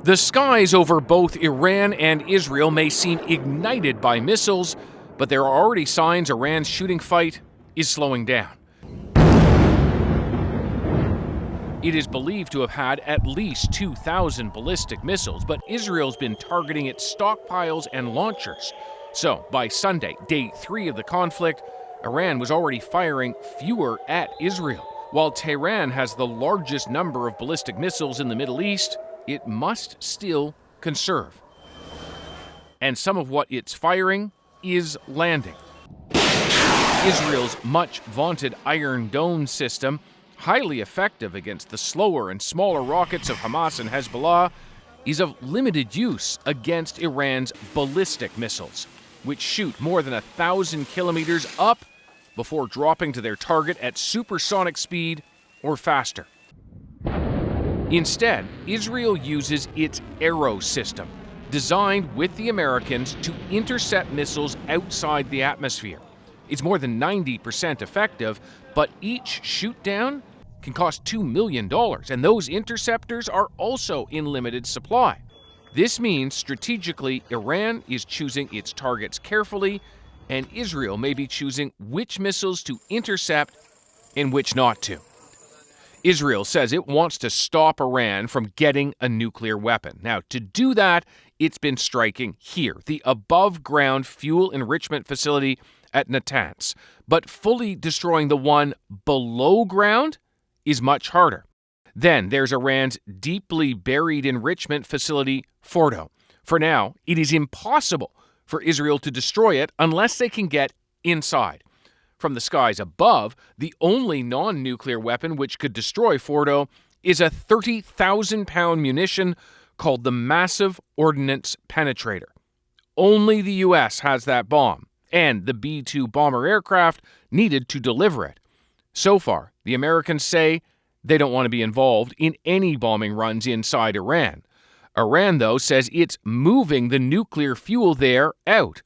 The skies over both Iran and Israel may seem ignited by missiles, but there are already signs Iran's shooting fight is slowing down. It is believed to have had at least 2,000 ballistic missiles, but Israel's been targeting its stockpiles and launchers. So, by Sunday, day 3 of the conflict, Iran was already firing fewer at Israel. While Tehran has the largest number of ballistic missiles in the Middle East, it must still conserve. And some of what it's firing is landing. Israel's much vaunted Iron Dome system, highly effective against the slower and smaller rockets of Hamas and Hezbollah, is of limited use against Iran's ballistic missiles, which shoot more than 1,000 kilometers up before dropping to their target at supersonic speed or faster. Instead, Israel uses its Arrow system, designed with the Americans to intercept missiles outside the atmosphere. It's more than 90% effective, but each shoot-down can cost $2 million, and those interceptors are also in limited supply. This means strategically, Iran is choosing its targets carefully, and Israel may be choosing which missiles to intercept and which not to. Israel says it wants to stop Iran from getting a nuclear weapon. Now, to do that, it's been striking here, the above-ground fuel enrichment facility at Natanz. But fully destroying the one below ground is much harder. Then there's Iran's deeply buried enrichment facility, Fordo. For now, it is impossible for Israel to destroy it unless they can get inside. From the skies above, the only non-nuclear weapon which could destroy Fordo is a 30,000-pound munition called the Massive Ordnance Penetrator. Only the U.S. has that bomb, and the B-2 bomber aircraft needed to deliver it. So far, the Americans say they don't want to be involved in any bombing runs inside Iran. Iran, though, says it's moving the nuclear fuel there out.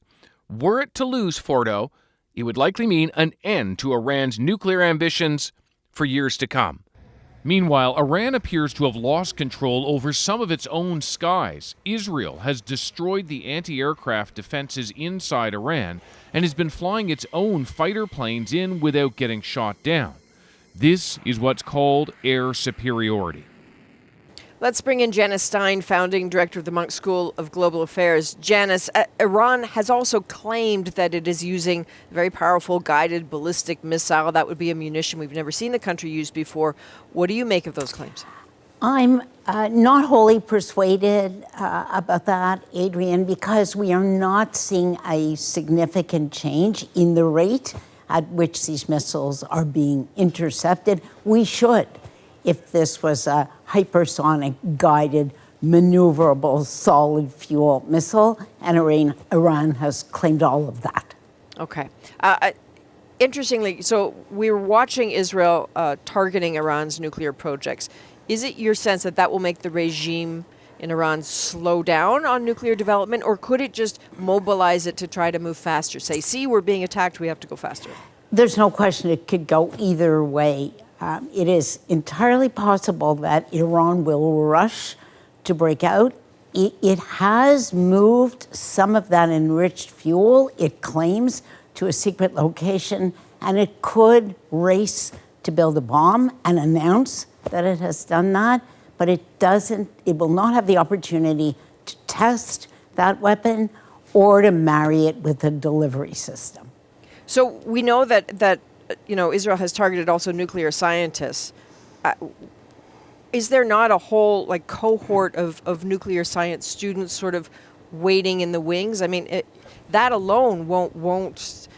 Were it to lose Fordo, it would likely mean an end to Iran's nuclear ambitions for years to come. Meanwhile, Iran appears to have lost control over some of its own skies. Israel has destroyed the anti-aircraft defenses inside Iran and has been flying its own fighter planes in without getting shot down. This is what's called air superiority. Let's bring in Janice Stein, founding director of the Munk School of Global Affairs. Janice, Iran has also claimed that it is using a very powerful guided ballistic missile. That would be a munition we've never seen the country use before. What do you make of those claims? I'm not wholly persuaded about that, Adrienne, because we are not seeing a significant change in the rate at which these missiles are being intercepted. We should, if this was a hypersonic guided maneuverable solid fuel missile, and Iran has claimed all of that. Okay. Interestingly, so we were watching Israel targeting Iran's nuclear projects. Is it your sense that that will make the regime in Iran slow down on nuclear development, or could it just mobilize it to try to move faster? Say, see, we're being attacked, we have to go faster. There's no question it could go either way. It is entirely possible that Iran will rush to break out. It has moved some of that enriched fuel, it claims, to a secret location, and it could race to build a bomb and announce that it has done that, but it will not have the opportunity to test that weapon or to marry it with a delivery system. So we know that Israel has targeted also nuclear scientists. Is there not a whole cohort of nuclear science students sort of waiting in the wings? I mean, that alone won't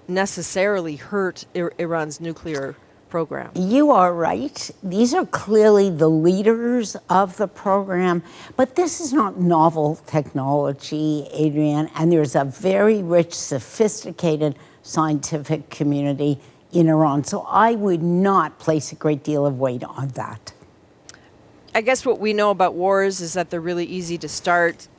necessarily hurt Iran's nuclear program. You are right. These are clearly the leaders of the program, but this is not novel technology, Adrienne, and there's a very rich, sophisticated scientific community in Iran. So I would not place a great deal of weight on that. I guess what we know about wars is that they're really easy to start,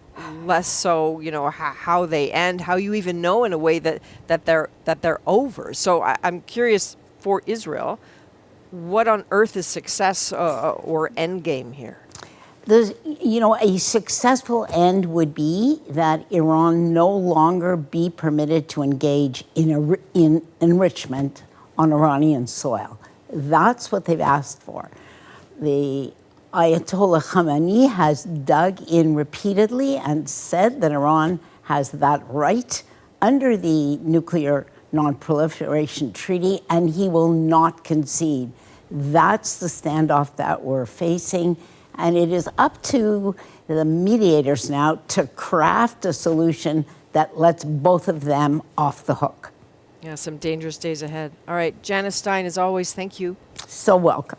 less so, how they end, how you even know in a way that they're over. So I'm curious, for Israel, what on earth is success or end game here? A successful end would be that Iran no longer be permitted to engage in enrichment on Iranian soil. That's what they've asked for. The Ayatollah Khamenei has dug in repeatedly and said that Iran has that right under the Nuclear Non-Proliferation Treaty, and he will not concede. That's the standoff that we're facing, and it is up to the mediators now to craft a solution that lets both of them off the hook. Yeah, some dangerous days ahead. All right, Janice Stein, as always, thank you. So welcome.